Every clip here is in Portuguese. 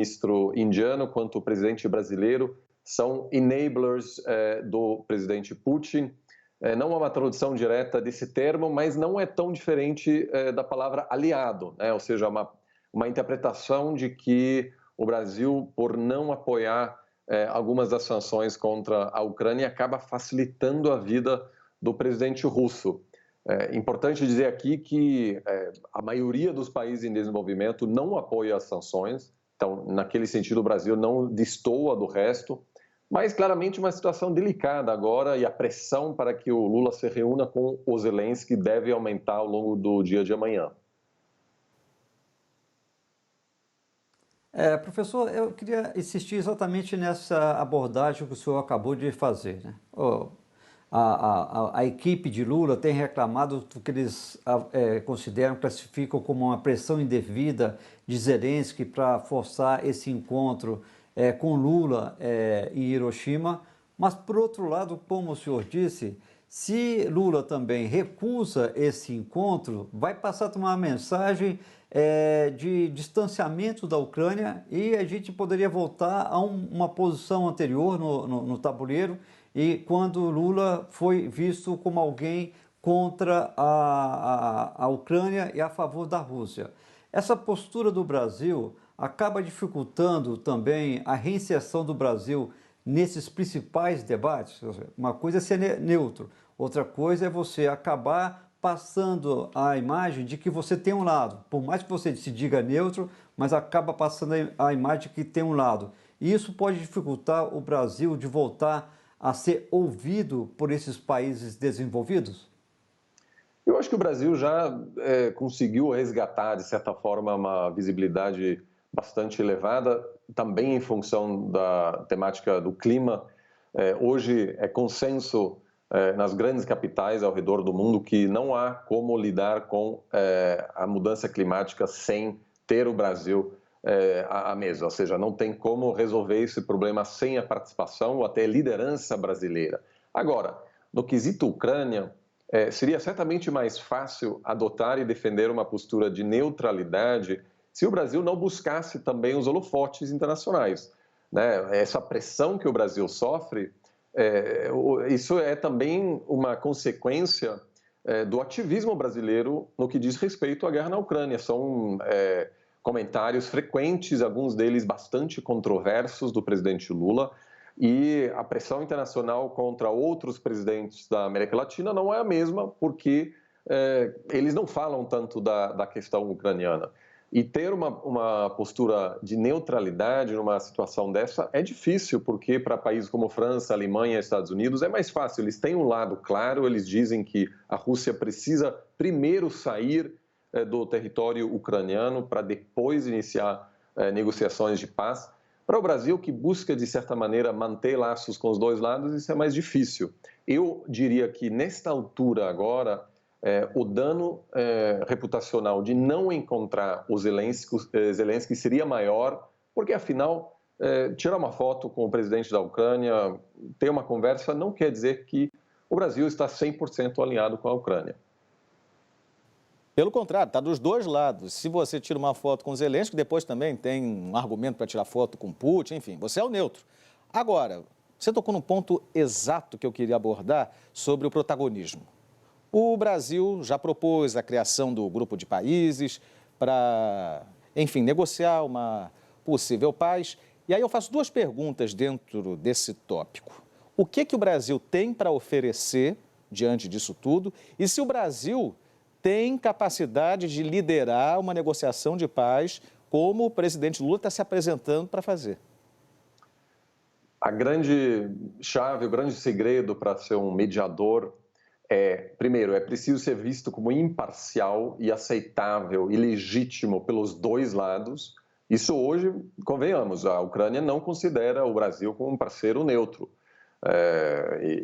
ministro indiano quanto o presidente brasileiro são enablers do presidente Putin. Não há uma tradução direta desse termo, mas não é tão diferente da palavra aliado, né? Ou seja, uma interpretação de que o Brasil, por não apoiar algumas das sanções contra a Ucrânia, acaba facilitando a vida do presidente russo. É importante dizer aqui que a maioria dos países em desenvolvimento não apoia as sanções, então, naquele sentido, o Brasil não destoa do resto, mas claramente uma situação delicada agora e a pressão para que o Lula se reúna com o Zelensky deve aumentar ao longo do dia de amanhã. Professor, eu queria insistir exatamente nessa abordagem que o senhor acabou de fazer, né? A equipe de Lula tem reclamado do que eles classificam como uma pressão indevida de Zelensky para forçar esse encontro com Lula em Hiroshima, mas por outro lado, como o senhor disse, se Lula também recusa esse encontro, vai passar a tomar uma mensagem de distanciamento da Ucrânia e a gente poderia voltar a uma posição anterior no tabuleiro, e quando Lula foi visto como alguém contra a Ucrânia e a favor da Rússia. Essa postura do Brasil acaba dificultando também a reinserção do Brasil nesses principais debates. Uma coisa é ser neutro, outra coisa é você acabar passando a imagem de que você tem um lado. Por mais que você se diga neutro, mas acaba passando a imagem de que tem um lado. E isso pode dificultar o Brasil de voltar a ser ouvido por esses países desenvolvidos? Eu acho que o Brasil já conseguiu resgatar, de certa forma, uma visibilidade bastante elevada, também em função da temática do clima. Hoje é consenso nas grandes capitais ao redor do mundo que não há como lidar com a mudança climática sem ter o Brasil à mesa, ou seja, não tem como resolver esse problema sem a participação ou até liderança brasileira. Agora, no quesito Ucrânia, seria certamente mais fácil adotar e defender uma postura de neutralidade se o Brasil não buscasse também os holofotes internacionais, né? Essa pressão que o Brasil sofre, isso é também uma consequência do ativismo brasileiro no que diz respeito à guerra na Ucrânia. São comentários frequentes, alguns deles bastante controversos, do presidente Lula, e a pressão internacional contra outros presidentes da América Latina não é a mesma, porque eles não falam tanto da questão ucraniana. E ter uma postura de neutralidade numa situação dessa é difícil, porque para países como França, Alemanha e Estados Unidos é mais fácil. Eles têm um lado claro, eles dizem que a Rússia precisa primeiro sair do território ucraniano para depois iniciar negociações de paz. Para o Brasil, que busca, de certa maneira, manter laços com os dois lados, isso é mais difícil. Eu diria que, nesta altura agora, o dano reputacional de não encontrar o Zelensky seria maior, porque, afinal, tirar uma foto com o presidente da Ucrânia, ter uma conversa, não quer dizer que o Brasil está 100% alinhado com a Ucrânia. Pelo contrário, está dos dois lados. Se você tira uma foto com o Zelensky, depois também tem um argumento para tirar foto com Putin, enfim, você é o neutro. Agora, você tocou num ponto exato que eu queria abordar sobre o protagonismo. O Brasil já propôs a criação do grupo de países para, enfim, negociar uma possível paz. E aí eu faço duas perguntas dentro desse tópico. O que o Brasil tem para oferecer diante disso tudo? E se o Brasil tem capacidade de liderar uma negociação de paz, como o presidente Lula está se apresentando para fazer? A grande chave, o grande segredo para ser um mediador primeiro, é preciso ser visto como imparcial e aceitável e legítimo pelos dois lados. Isso hoje, convenhamos, a Ucrânia não considera o Brasil como um parceiro neutro.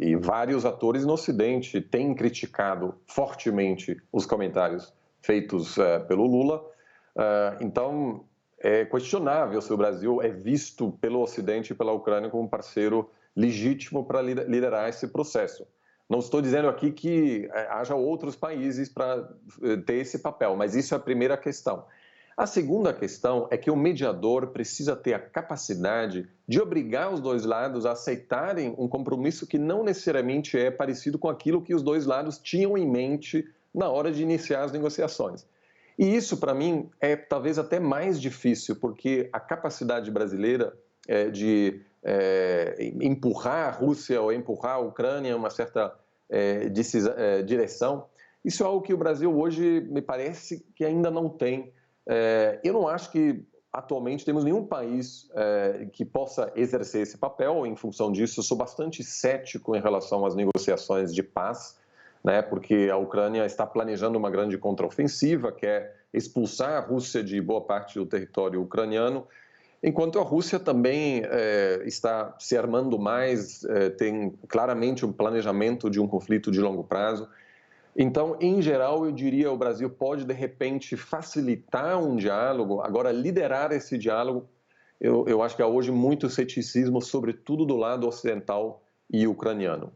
E vários atores no Ocidente têm criticado fortemente os comentários feitos pelo Lula. Então, é questionável se o Brasil é visto pelo Ocidente e pela Ucrânia como um parceiro legítimo para liderar esse processo. Não estou dizendo aqui que haja outros países para ter esse papel, mas isso é a primeira questão. A segunda questão é que o mediador precisa ter a capacidade de obrigar os dois lados a aceitarem um compromisso que não necessariamente é parecido com aquilo que os dois lados tinham em mente na hora de iniciar as negociações. E isso, para mim, é talvez até mais difícil, porque a capacidade brasileira de empurrar a Rússia ou empurrar a Ucrânia em uma certa direção, isso é algo que o Brasil hoje me parece que ainda não tem. Eu não acho que atualmente temos nenhum país que possa exercer esse papel. Em função disso, eu sou bastante cético em relação às negociações de paz, né, porque a Ucrânia está planejando uma grande contraofensiva, quer expulsar a Rússia de boa parte do território ucraniano, enquanto a Rússia também está se armando mais, tem claramente um planejamento de um conflito de longo prazo. Então, em geral, eu diria que o Brasil pode, de repente, facilitar um diálogo. Agora, liderar esse diálogo, eu acho que há hoje muito ceticismo, sobretudo do lado ocidental e ucraniano.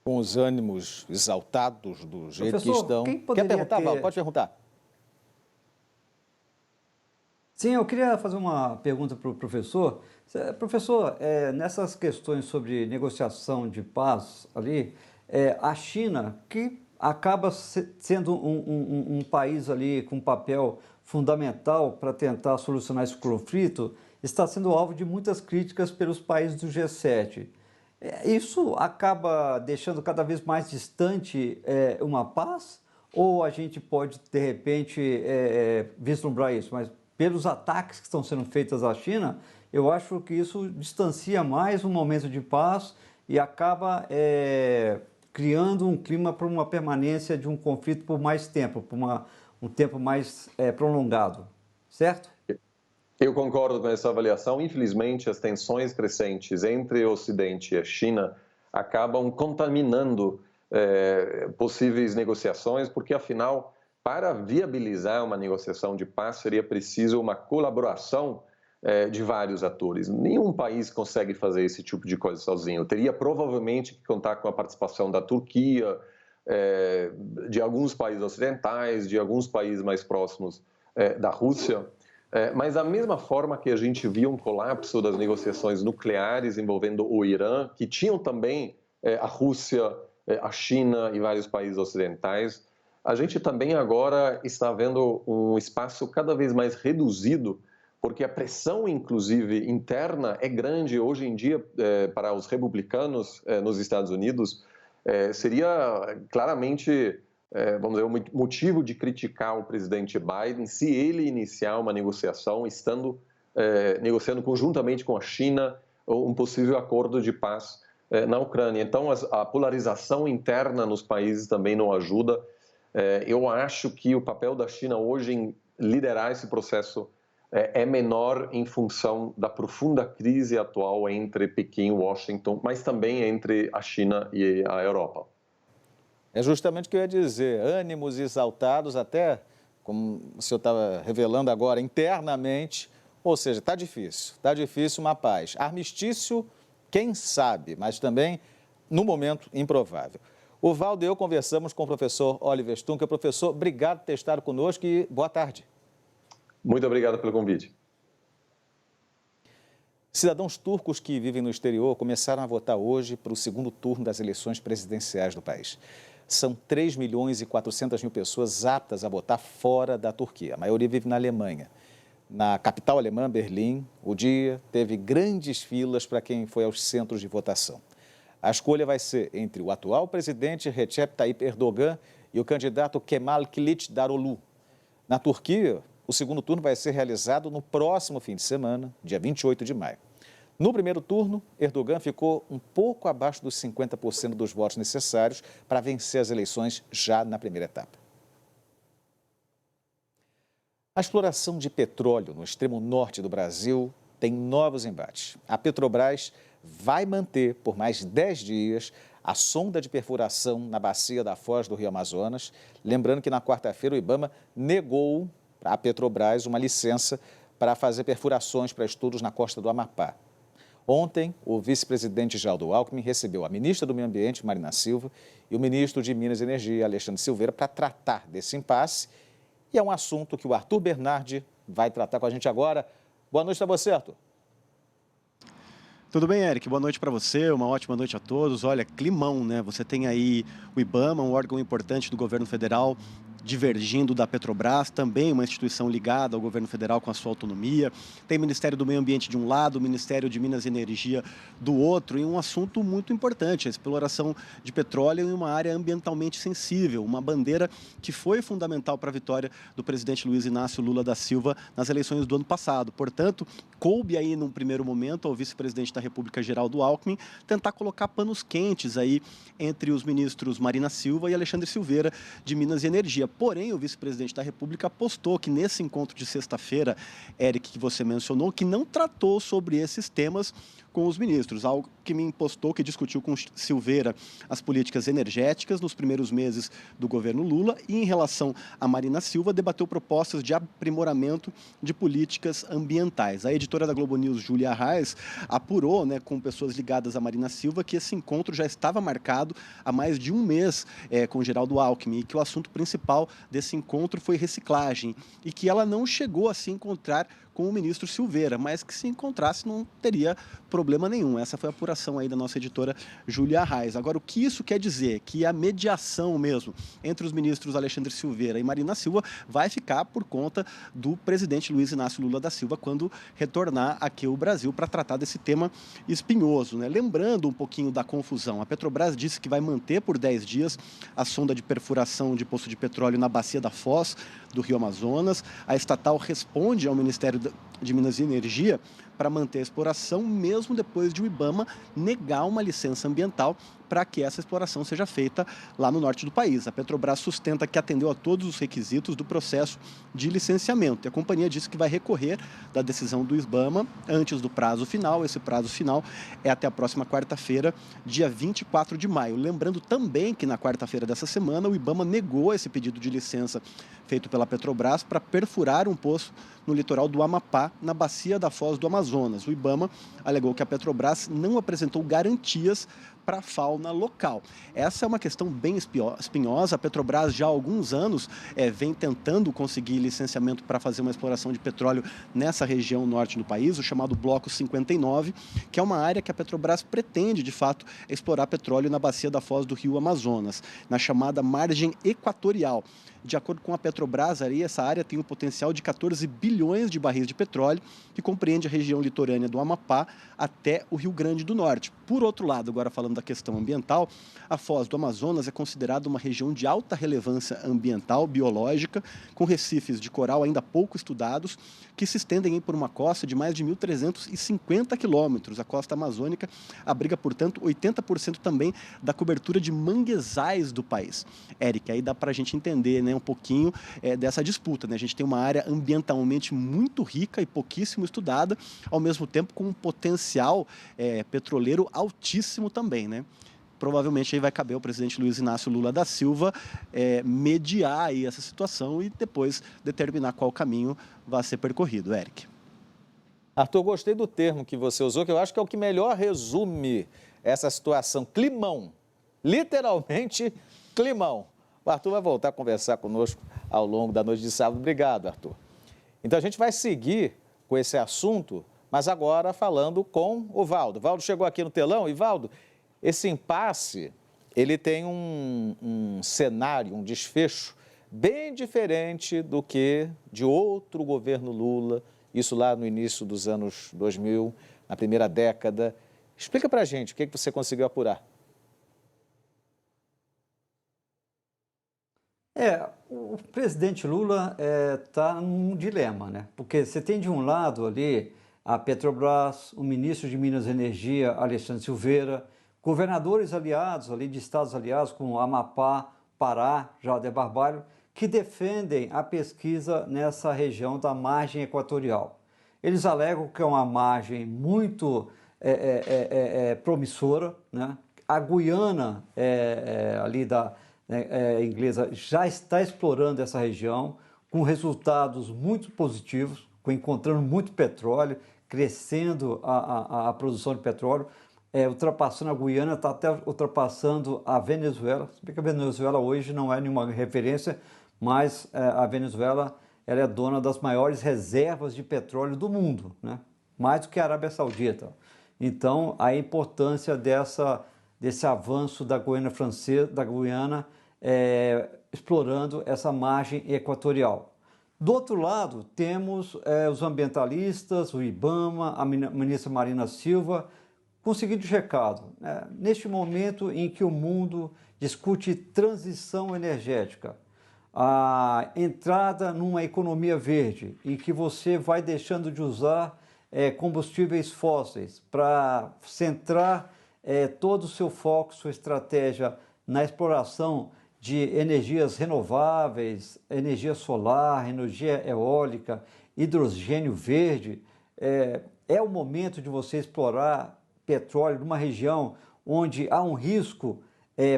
Com os ânimos exaltados do jeito que estão... Quer perguntar, Val? Pode perguntar. Sim, eu queria fazer uma pergunta para o professor. Professor, nessas questões sobre negociação de paz ali, a China, que acaba sendo um país ali com um papel fundamental para tentar solucionar esse conflito, está sendo alvo de muitas críticas pelos países do G7. Isso acaba deixando cada vez mais distante uma paz? Ou a gente pode, de repente, vislumbrar isso? Mas pelos ataques que estão sendo feitos à China, eu acho que isso distancia mais um momento de paz e acaba criando um clima para uma permanência de um conflito por mais tempo, por um tempo mais prolongado, certo? Eu concordo com essa avaliação. Infelizmente, as tensões crescentes entre o Ocidente e a China acabam contaminando possíveis negociações, porque, afinal, para viabilizar uma negociação de paz, seria preciso uma colaboração de vários atores. Nenhum país consegue fazer esse tipo de coisa sozinho. Teria provavelmente que contar com a participação da Turquia, de alguns países ocidentais, de alguns países mais próximos da Rússia. Mas da mesma forma que a gente viu um colapso das negociações nucleares envolvendo o Irã, que tinham também a Rússia, a China e vários países ocidentais, a gente também agora está vendo um espaço cada vez mais reduzido, porque a pressão, inclusive, interna é grande. Hoje em dia, para os republicanos nos Estados Unidos, seria claramente, vamos dizer, um motivo de criticar o presidente Biden se ele iniciar uma negociação, negociando conjuntamente com a China um possível acordo de paz na Ucrânia. Então, a polarização interna nos países também não ajuda. Eu acho que o papel da China hoje em liderar esse processo é menor em função da profunda crise atual entre Pequim e Washington, mas também entre a China e a Europa. É justamente o que eu ia dizer, ânimos exaltados até, como o senhor estava revelando agora, internamente, ou seja, está difícil uma paz. Armistício, quem sabe, mas também, no momento, improvável. O Valdo e eu conversamos com o professor Oliver Stuncker. Professor, obrigado por ter estado conosco e boa tarde. Muito obrigado pelo convite. Cidadãos turcos que vivem no exterior começaram a votar hoje para o segundo turno das eleições presidenciais do país. São 3.400.000 pessoas aptas a votar fora da Turquia. A maioria vive na Alemanha. Na capital alemã, Berlim, o dia teve grandes filas para quem foi aos centros de votação. A escolha vai ser entre o atual presidente Recep Tayyip Erdogan e o candidato Kemal Kılıçdaroğlu. Na Turquia, o segundo turno vai ser realizado no próximo fim de semana, dia 28 de maio. No primeiro turno, Erdogan ficou um pouco abaixo dos 50% dos votos necessários para vencer as eleições já na primeira etapa. A exploração de petróleo no extremo norte do Brasil tem novos embates. A Petrobras vai manter por mais 10 dias a sonda de perfuração na bacia da Foz do Rio Amazonas. Lembrando que na quarta-feira o IBAMA negou à Petrobras uma licença para fazer perfurações para estudos na costa do Amapá. Ontem, o vice-presidente Geraldo Alckmin recebeu a ministra do Meio Ambiente, Marina Silva, e o ministro de Minas e Energia, Alexandre Silveira, para tratar desse impasse E é um assunto que o Arthur Bernardi vai tratar com a gente agora. Boa noite para você, Arthur. Tudo bem, Eric? Boa noite para você, uma ótima noite a todos. Olha, climão, né? Você tem aí o IBAMA, um órgão importante do governo federal, divergindo da Petrobras, também uma instituição ligada ao governo federal com a sua autonomia. Tem o Ministério do Meio Ambiente de um lado, o Ministério de Minas e Energia do outro, e um assunto muito importante, a exploração de petróleo em uma área ambientalmente sensível, uma bandeira que foi fundamental para a vitória do presidente Luiz Inácio Lula da Silva nas eleições do ano passado. Portanto, coube aí, num primeiro momento, ao vice-presidente da República, Geraldo Alckmin, tentar colocar panos quentes aí entre os ministros Marina Silva e Alexandre Silveira, de Minas e Energia. Porém, o vice-presidente da República apostou que nesse encontro de sexta-feira, Eric, que você mencionou, que não tratou sobre esses temas com os ministros. Alckmin postou que discutiu com Silveira as políticas energéticas nos primeiros meses do governo Lula e, em relação a Marina Silva, debateu propostas de aprimoramento de políticas ambientais. A editora da Globo News, Júlia Arraes, apurou, com pessoas ligadas a Marina Silva, que esse encontro já estava marcado há mais de um mês com Geraldo Alckmin e que o assunto principal desse encontro foi reciclagem e que ela não chegou a se encontrar com o ministro Silveira, mas que se encontrasse não teria problema nenhum. Essa foi a apuração aí da nossa editora Júlia Arraes. Agora, o que isso quer dizer? Que a mediação mesmo entre os ministros Alexandre Silveira e Marina Silva vai ficar por conta do presidente Luiz Inácio Lula da Silva quando retornar aqui ao Brasil para tratar desse tema espinhoso, né? Lembrando um pouquinho da confusão, a Petrobras disse que vai manter por 10 dias a sonda de perfuração de poço de petróleo na bacia da Foz do Rio Amazonas. A estatal responde ao Ministério de Minas e Energia para manter a exploração, mesmo depois de o IBAMA negar uma licença ambiental para que essa exploração seja feita lá no norte do país. A Petrobras sustenta que atendeu a todos os requisitos do processo de licenciamento. E a companhia disse que vai recorrer da decisão do IBAMA antes do prazo final. Esse prazo final é até a próxima quarta-feira, dia 24 de maio. Lembrando também que na quarta-feira dessa semana, o IBAMA negou esse pedido de licença feito pela Petrobras para perfurar um poço no litoral do Amapá, na bacia da Foz do Amazonas. O IBAMA alegou que a Petrobras não apresentou garantias para a fauna local. Essa é uma questão bem espinhosa. A Petrobras já há alguns anos vem tentando conseguir licenciamento para fazer uma exploração de petróleo nessa região norte do país, o chamado Bloco 59, que é uma área que a Petrobras pretende, de fato, explorar petróleo na bacia da Foz do Rio Amazonas, na chamada margem equatorial. De acordo com a Petrobras, essa área tem um potencial de 14 bilhões de barris de petróleo, que compreende a região litorânea do Amapá até o Rio Grande do Norte. Por outro lado, agora falando da questão ambiental, a Foz do Amazonas é considerada uma região de alta relevância ambiental, biológica, com recifes de coral ainda pouco estudados, que se estendem por uma costa de mais de 1.350 quilômetros. A costa amazônica abriga, portanto, 80% também da cobertura de manguezais do país. Eric, aí dá para a gente entender, um pouquinho dessa disputa, A gente tem uma área ambientalmente muito rica e pouquíssimo estudada, ao mesmo tempo com um potencial petroleiro altíssimo também, Provavelmente aí vai caber ao presidente Luiz Inácio Lula da Silva mediar aí essa situação e depois determinar qual caminho vai ser percorrido, Eric. Arthur, gostei do termo que você usou, que eu acho que é o que melhor resume essa situação. Climão. Literalmente, climão. O Arthur vai voltar a conversar conosco ao longo da noite de sábado. Obrigado, Arthur. Então, a gente vai seguir com esse assunto, mas agora falando com o Valdo. Valdo chegou aqui no telão e, Valdo, esse impasse, ele tem um cenário, um desfecho bem diferente do que de outro governo Lula, isso lá no início dos anos 2000, na primeira década. Explica pra gente o que você conseguiu apurar. O presidente Lula está num dilema, Porque você tem de um lado ali a Petrobras, o ministro de Minas e Energia, Alexandre Silveira, governadores aliados ali de estados aliados como Amapá, Pará, Jader Barbalho, que defendem a pesquisa nessa região da margem equatorial. Eles alegam que é uma margem muito promissora, A Guiana ali da inglesa já está explorando essa região com resultados muito positivos, encontrando muito petróleo, crescendo a produção de petróleo, ultrapassando a Guiana, está até ultrapassando a Venezuela. Se bem que a Venezuela hoje não é nenhuma referência, mas a Venezuela ela é dona das maiores reservas de petróleo do mundo, né? Mais do que a Arábia Saudita. Então, a importância desse avanço da Guiana Francesa, da Guiana, explorando essa margem equatorial. Do outro lado, temos os ambientalistas, o IBAMA, a ministra Marina Silva, com o seguinte recado: neste momento em que o mundo discute transição energética, a entrada numa economia verde, em que você vai deixando de usar combustíveis fósseis para centrar todo o seu foco, sua estratégia na exploração de energias renováveis, energia solar, energia eólica, hidrogênio verde, é o momento de você explorar petróleo numa região onde há um risco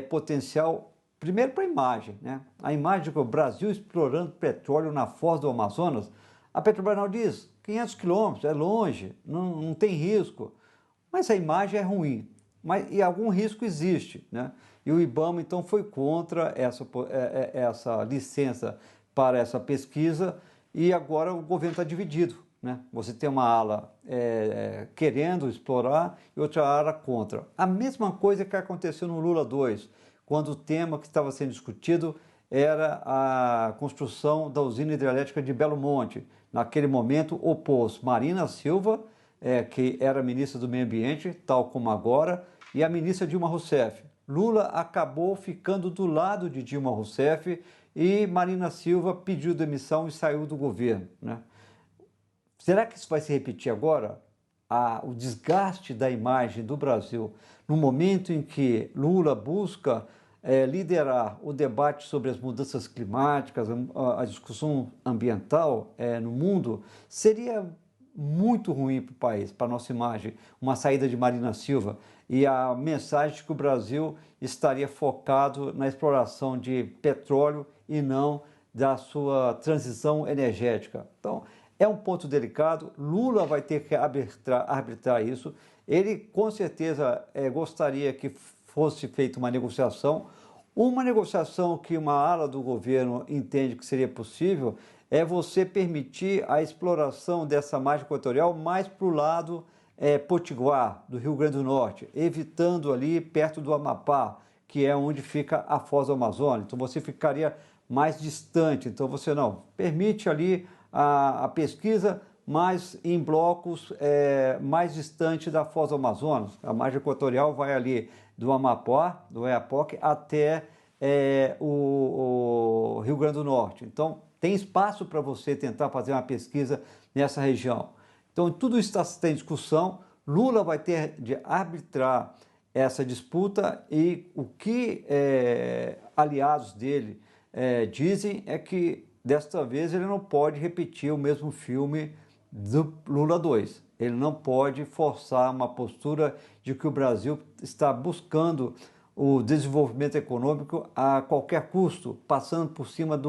potencial, primeiro para a imagem, né? A imagem do Brasil explorando petróleo na foz do Amazonas, a Petrobras não diz 500 quilômetros, é longe, não tem risco, mas a imagem é ruim, e algum risco existe, né? E o IBAMA então foi contra essa licença para essa pesquisa e agora o governo está dividido, né? Você tem uma ala querendo explorar e outra ala contra. A mesma coisa que aconteceu no Lula 2, quando o tema que estava sendo discutido era a construção da usina hidrelétrica de Belo Monte. Naquele momento, opôs Marina Silva, que era ministra do Meio Ambiente, tal como agora, e a ministra Dilma Rousseff. Lula acabou ficando do lado de Dilma Rousseff e Marina Silva pediu demissão e saiu do governo, né? Será que isso vai se repetir agora? O desgaste da imagem do Brasil, no momento em que Lula busca liderar o debate sobre as mudanças climáticas, a discussão ambiental no mundo, seria muito ruim para o país, para a nossa imagem, uma saída de Marina Silva e a mensagem de que o Brasil estaria focado na exploração de petróleo e não da sua transição energética. Então, é um ponto delicado, Lula vai ter que arbitrar isso, ele com certeza gostaria que fosse feita uma negociação que uma ala do governo entende que seria possível, é você permitir a exploração dessa margem equatorial mais para o lado potiguar, do Rio Grande do Norte, evitando ali perto do Amapá, que é onde fica a Foz do Amazonas. Então você ficaria mais distante, então você não permite ali a pesquisa, mas em blocos mais distante da Foz do Amazonas. A margem equatorial vai ali do Amapá, do Oiapoque, até o Rio Grande do Norte. Então, tem espaço para você tentar fazer uma pesquisa nessa região. Então, tudo isso está em discussão. Lula vai ter de arbitrar essa disputa e o que aliados dele dizem é que, desta vez, ele não pode repetir o mesmo filme do Lula 2. Ele não pode forçar uma postura de que o Brasil está buscando o desenvolvimento econômico a qualquer custo, passando por cima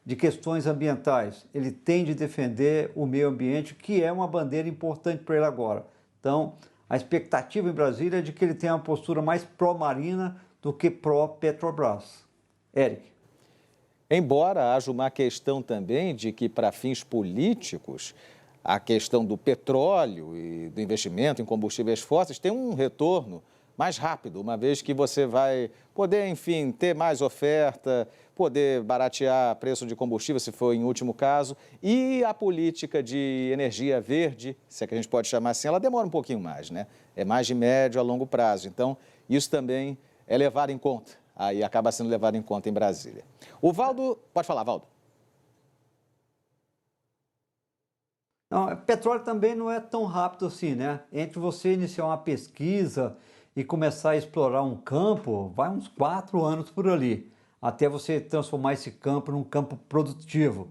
de questões ambientais. Ele tem de defender o meio ambiente, que é uma bandeira importante para ele agora. Então, a expectativa em Brasília é de que ele tenha uma postura mais pró-Marina do que pró-Petrobras. Eric. Embora haja uma questão também de que, para fins políticos, a questão do petróleo e do investimento em combustíveis fósseis tem um retorno mais rápido, uma vez que você vai poder, enfim, ter mais oferta, poder baratear preço de combustível, se for em último caso, e a política de energia verde, se é que a gente pode chamar assim, ela demora um pouquinho mais, né? É mais de médio a longo prazo. Então, isso também é levado em conta, aí acaba sendo levado em conta em Brasília. O Valdo, pode falar, Valdo. Não, petróleo também não é tão rápido assim, né? Entre você iniciar uma pesquisa e começar a explorar um campo, vai uns 4 anos por ali, até você transformar esse campo num campo produtivo.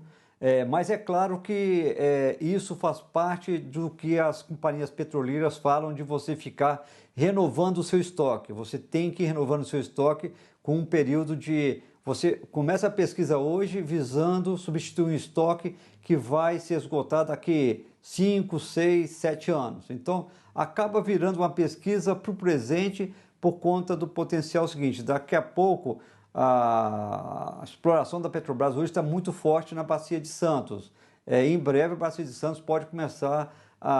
Mas é claro que isso faz parte do que as companhias petroleiras falam de você ficar renovando o seu estoque. Você tem que ir renovando o seu estoque com um período de... Você começa a pesquisa hoje visando substituir um estoque que vai se esgotar daqui 5, 6, 7 anos. Então, acaba virando uma pesquisa para o presente por conta do potencial seguinte. Daqui a pouco, a exploração da Petrobras hoje está muito forte na Bacia de Santos. Em breve, a Bacia de Santos pode começar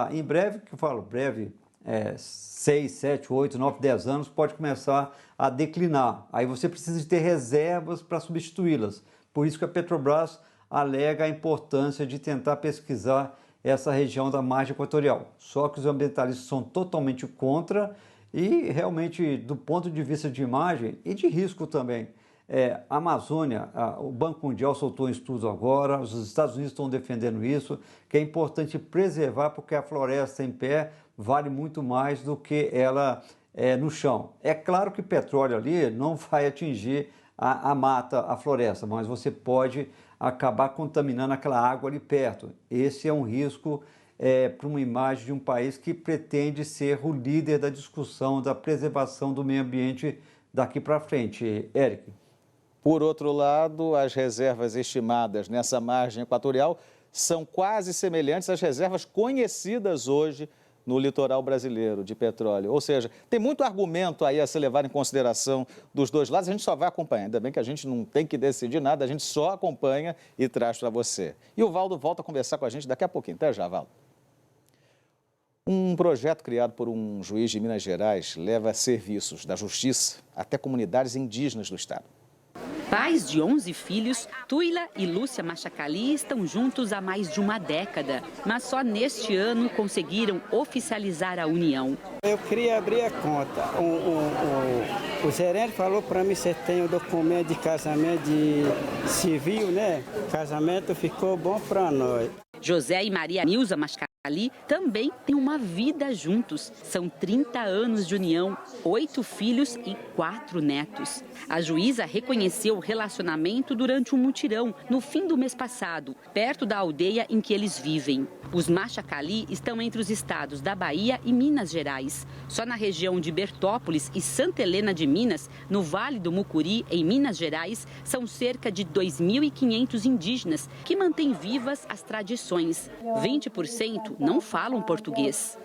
em breve, que eu falo, breve, 6, 7, 8, 9, 10 anos, pode começar a declinar. Aí você precisa de ter reservas para substituí-las. Por isso que a Petrobras alega a importância de tentar pesquisar essa região da margem equatorial. Só que os ambientalistas são totalmente contra e realmente, do ponto de vista de imagem e de risco também, a Amazônia, o Banco Mundial soltou um estudo agora, os Estados Unidos estão defendendo isso, que é importante preservar porque a floresta em pé vale muito mais do que ela no chão. É claro que petróleo ali não vai atingir a mata, a floresta, mas você pode acabar contaminando aquela água ali perto. Esse é um risco para uma imagem de um país que pretende ser o líder da discussão da preservação do meio ambiente daqui para frente. Eric. Por outro lado, as reservas estimadas nessa margem equatorial são quase semelhantes às reservas conhecidas hoje no litoral brasileiro de petróleo. Ou seja, tem muito argumento aí a se levar em consideração dos dois lados, a gente só vai acompanhar. Ainda bem que a gente não tem que decidir nada, a gente só acompanha e traz para você. E o Valdo volta a conversar com a gente daqui a pouquinho. Até já, Valdo. Um projeto criado por um juiz de Minas Gerais leva serviços da justiça até comunidades indígenas do estado. Pais de 11 filhos, Tuila e Lúcia Machacali estão juntos há mais de uma década, mas só neste ano conseguiram oficializar a união. Eu queria abrir a conta. O gerente falou para mim, você tem o documento de casamento de civil, né? Casamento ficou bom para nós. José e Maria Nilza Machacali também têm uma vida juntos. São 30 anos de união, 8 filhos e 4 netos. A juíza reconheceu o relacionamento durante um mutirão no fim do mês passado, perto da aldeia em que eles vivem. Os Machacali estão entre os estados da Bahia e Minas Gerais. Só na região de Bertópolis e Santa Helena de Minas, no Vale do Mucuri, em Minas Gerais, são cerca de 2.500 indígenas que mantêm vivas as tradições. 20% não falam português.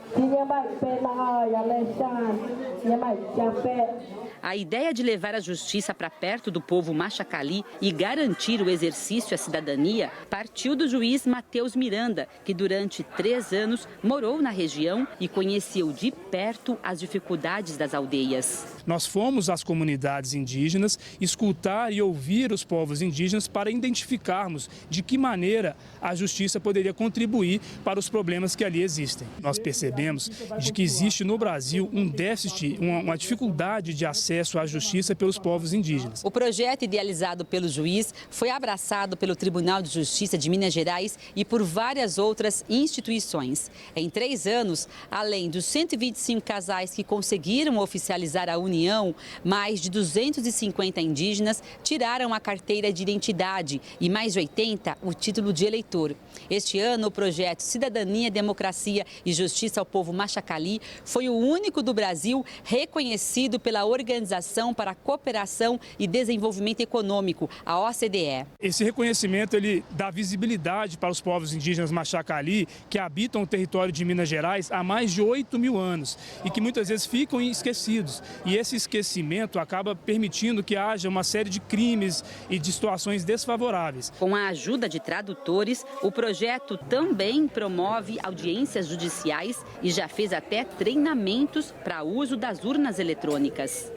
A ideia de levar a justiça para perto do povo Machacali e garantir o exercício à cidadania partiu do juiz Matheus Miranda, que durante 3 anos morou na região e conheceu de perto as dificuldades das aldeias. Nós fomos às comunidades indígenas escutar e ouvir os povos indígenas para identificarmos de que maneira a justiça poderia contribuir para os problemas que ali existem. Nós percebemos de que existe no Brasil um déficit, uma dificuldade de acesso à justiça pelos povos indígenas. O projeto idealizado pelo juiz foi abraçado pelo Tribunal de Justiça de Minas Gerais e por várias outras instituições. Em 3 anos, além dos 125 casais que conseguiram oficializar a união, mais de 250 indígenas tiraram a carteira de identidade e mais de 80 o título de eleitor. Este ano, o projeto Cidadania, Democracia e Justiça ao Povo Machacali foi o único do Brasil reconhecido pela Organização para a Cooperação e Desenvolvimento Econômico, a OCDE. Esse reconhecimento ele dá visibilidade para os povos indígenas Machacali que habitam o território de Minas Gerais há mais de 8.000 anos e que muitas vezes ficam esquecidos. E esse esquecimento acaba permitindo que haja uma série de crimes e de situações desfavoráveis. Com a ajuda de tradutores, o projeto também promove audiências judiciais e já fez até treinamentos para uso das urnas eletrônicas.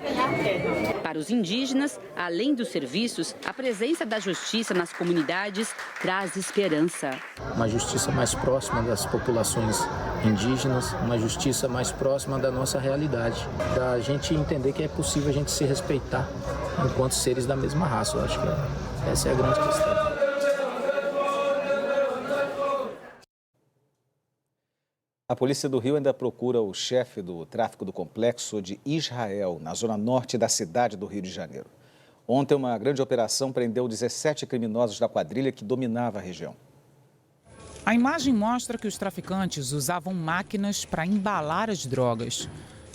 Para os indígenas, além dos serviços, a presença da justiça nas comunidades traz esperança. Uma justiça mais próxima das populações indígenas, uma justiça mais próxima da nossa realidade, para a gente entender que é possível a gente se respeitar enquanto seres da mesma raça. Eu acho que essa é a grande questão. A Polícia do Rio ainda procura o chefe do tráfico do complexo de Israel, na zona norte da cidade do Rio de Janeiro. Ontem, uma grande operação prendeu 17 criminosos da quadrilha que dominava a região. A imagem mostra que os traficantes usavam máquinas para embalar as drogas.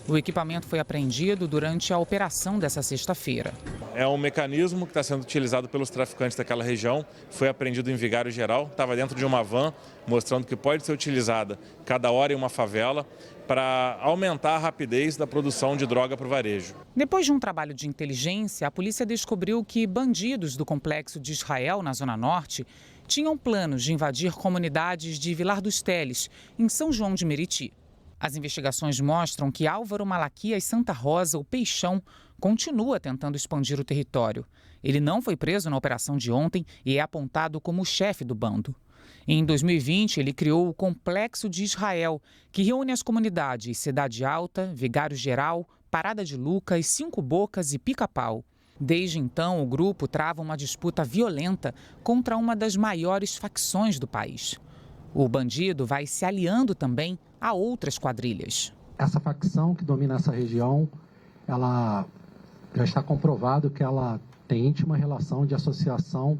O equipamento foi apreendido durante a operação dessa sexta-feira. é um mecanismo que está sendo utilizado pelos traficantes daquela região, foi apreendido em Vigário Geral, estava dentro de uma van, mostrando que pode ser utilizada cada hora em uma favela para aumentar a rapidez da produção de droga para o varejo. Depois de um trabalho de inteligência, a polícia descobriu que bandidos do complexo de Israel, na Zona Norte, tinham planos de invadir comunidades de Vilar dos Teles, em São João de Meriti. As investigações mostram que Álvaro Malaquias Santa Rosa, o Peixão, continua tentando expandir o território. Ele não foi preso na operação de ontem e é apontado como o chefe do bando. Em 2020, ele criou o Complexo de Israel, que reúne as comunidades Cidade Alta, Vigário Geral, Parada de Lucas, Cinco Bocas e Pica-Pau. Desde então, o grupo trava uma disputa violenta contra uma das maiores facções do país. O bandido vai se aliando também a outras quadrilhas. Essa facção que domina essa região, ela já está comprovado que ela tem íntima relação de associação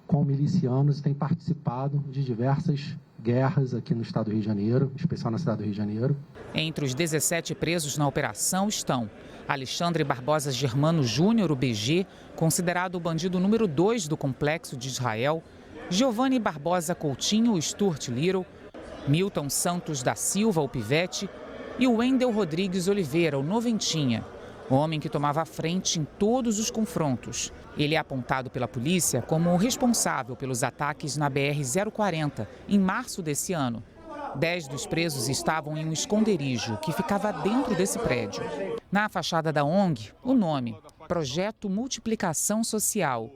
com milicianos e tem participado de diversas guerras aqui no estado do Rio de Janeiro, em especial na cidade do Rio de Janeiro. Entre os 17 presos na operação estão Alexandre Barbosa Germano Júnior, o BG, considerado o bandido número 2 do Complexo de Israel, Giovanni Barbosa Coutinho, o Stuart Little, Milton Santos da Silva, o Pivete, e o Wendel Rodrigues Oliveira, o Noventinha, o homem que tomava a frente em todos os confrontos. Ele é apontado pela polícia como o responsável pelos ataques na BR-040, em março desse ano. 10 dos presos estavam em um esconderijo que ficava dentro desse prédio. Na fachada da ONG, o nome, Projeto Multiplicação Social.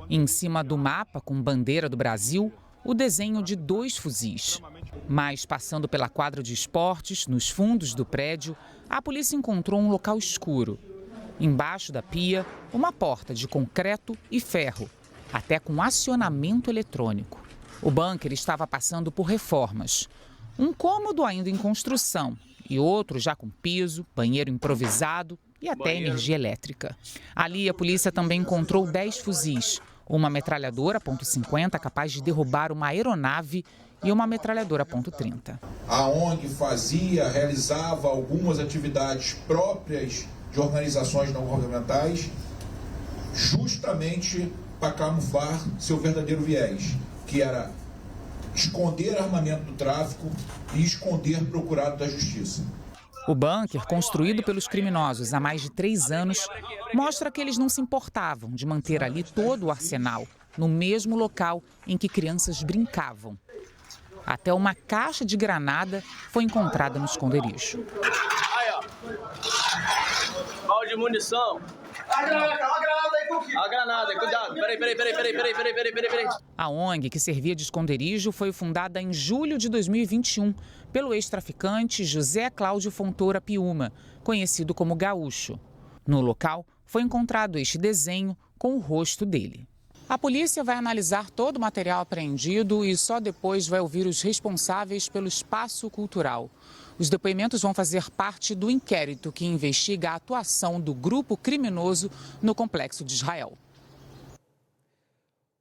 Em cima do mapa, com bandeira do Brasil, o desenho de 2 fuzis. Mas, passando pela quadra de esportes, nos fundos do prédio, a polícia encontrou um local escuro. Embaixo da pia, uma porta de concreto e ferro, até com acionamento eletrônico. O bunker estava passando por reformas. Um cômodo ainda em construção e outro já com piso, banheiro improvisado e até energia elétrica. Ali, a polícia também encontrou 10 fuzis, uma metralhadora .50 capaz de derrubar uma aeronave e uma metralhadora .30. A ONG realizava algumas atividades próprias de organizações não governamentais, justamente para camuflar seu verdadeiro viés, que era esconder armamento do tráfico e esconder procurado da justiça. O bunker, construído pelos criminosos há mais de 3 anos, mostra que eles não se importavam de manter ali todo o arsenal, no mesmo local em que crianças brincavam. Até uma caixa de granada foi encontrada no esconderijo. Aí, ó. Pau de munição. A granada aí, a granada, cuidado. Peraí. A ONG, que servia de esconderijo, foi fundada em julho de 2021 pelo ex-traficante José Cláudio Fontoura Piuma, conhecido como Gaúcho. No local, foi encontrado este desenho com o rosto dele. A polícia vai analisar todo o material apreendido e só depois vai ouvir os responsáveis pelo espaço cultural. Os depoimentos vão fazer parte do inquérito que investiga a atuação do grupo criminoso no Complexo de Israel.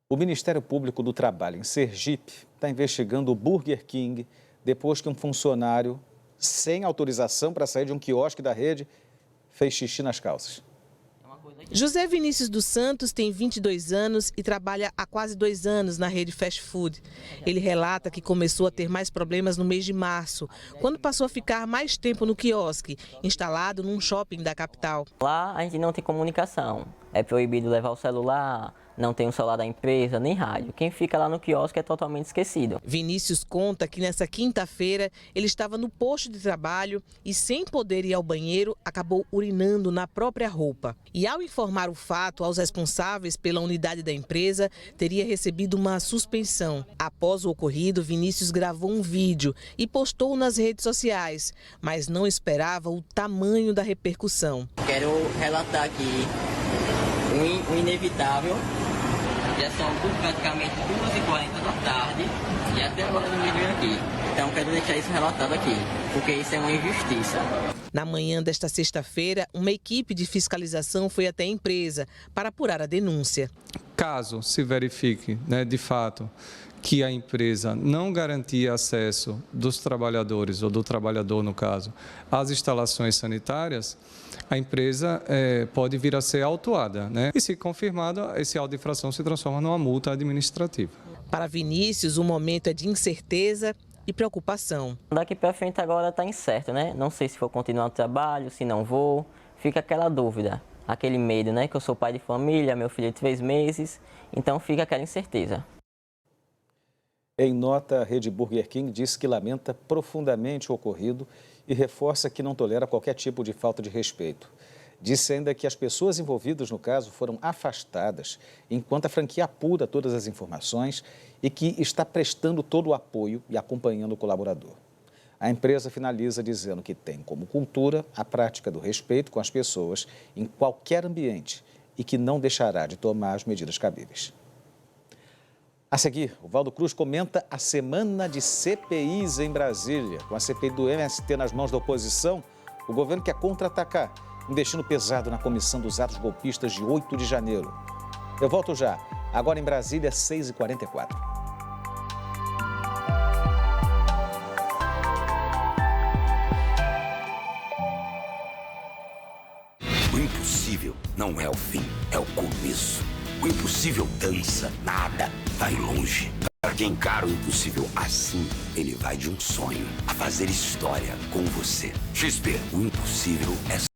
O Ministério Público do Trabalho em Sergipe está investigando o Burger King depois que um funcionário, sem autorização para sair de um quiosque da rede, fez xixi nas calças. José Vinícius dos Santos tem 22 anos e trabalha há quase 2 anos na rede fast food. Ele relata que começou a ter mais problemas no mês de março, quando passou a ficar mais tempo no quiosque, instalado num shopping da capital. Lá a gente não tem comunicação, é proibido levar o celular, não tem o celular da empresa, nem rádio. Quem fica lá no quiosque é totalmente esquecido. Vinícius conta que nessa quinta-feira ele estava no posto de trabalho e, sem poder ir ao banheiro, acabou urinando na própria roupa. E ao informar o fato aos responsáveis pela unidade da empresa, teria recebido uma suspensão. Após o ocorrido, Vinícius gravou um vídeo e postou nas redes sociais, mas não esperava o tamanho da repercussão. Quero relatar aqui o inevitável. Já são praticamente 2h40 da tarde e até agora não me veio aqui. Então quero deixar isso relatado aqui, porque isso é uma injustiça. Na manhã desta sexta-feira, uma equipe de fiscalização foi até a empresa para apurar a denúncia. Caso se verifique, de fato, que a empresa não garantia acesso dos trabalhadores, ou do trabalhador no caso, às instalações sanitárias, a empresa pode vir a ser autuada, né? E se confirmada, esse auto de infração se transforma numa multa administrativa. Para Vinícius, o momento é de incerteza e preocupação. Daqui para frente agora está incerto, né? Não sei se vou continuar o trabalho, se não vou. Fica aquela dúvida, aquele medo, né? Que eu sou pai de família, meu filho de 3 meses, então fica aquela incerteza. Em nota, a rede Burger King diz que lamenta profundamente o ocorrido e reforça que não tolera qualquer tipo de falta de respeito. Disse ainda que as pessoas envolvidas no caso foram afastadas, enquanto a franquia apura todas as informações e que está prestando todo o apoio e acompanhando o colaborador. A empresa finaliza dizendo que tem como cultura a prática do respeito com as pessoas em qualquer ambiente e que não deixará de tomar as medidas cabíveis. A seguir, o Valdo Cruz comenta a semana de CPIs em Brasília. Com a CPI do MST nas mãos da oposição, o governo quer contra-atacar, investindo pesado na comissão dos atos golpistas de 8 de janeiro. Eu volto já, agora em Brasília, 6h44. O impossível não é o fim, é o começo. O impossível dança, nada, vai longe. Para quem encara o impossível assim, ele vai de um sonho a fazer história com você. XP, o impossível é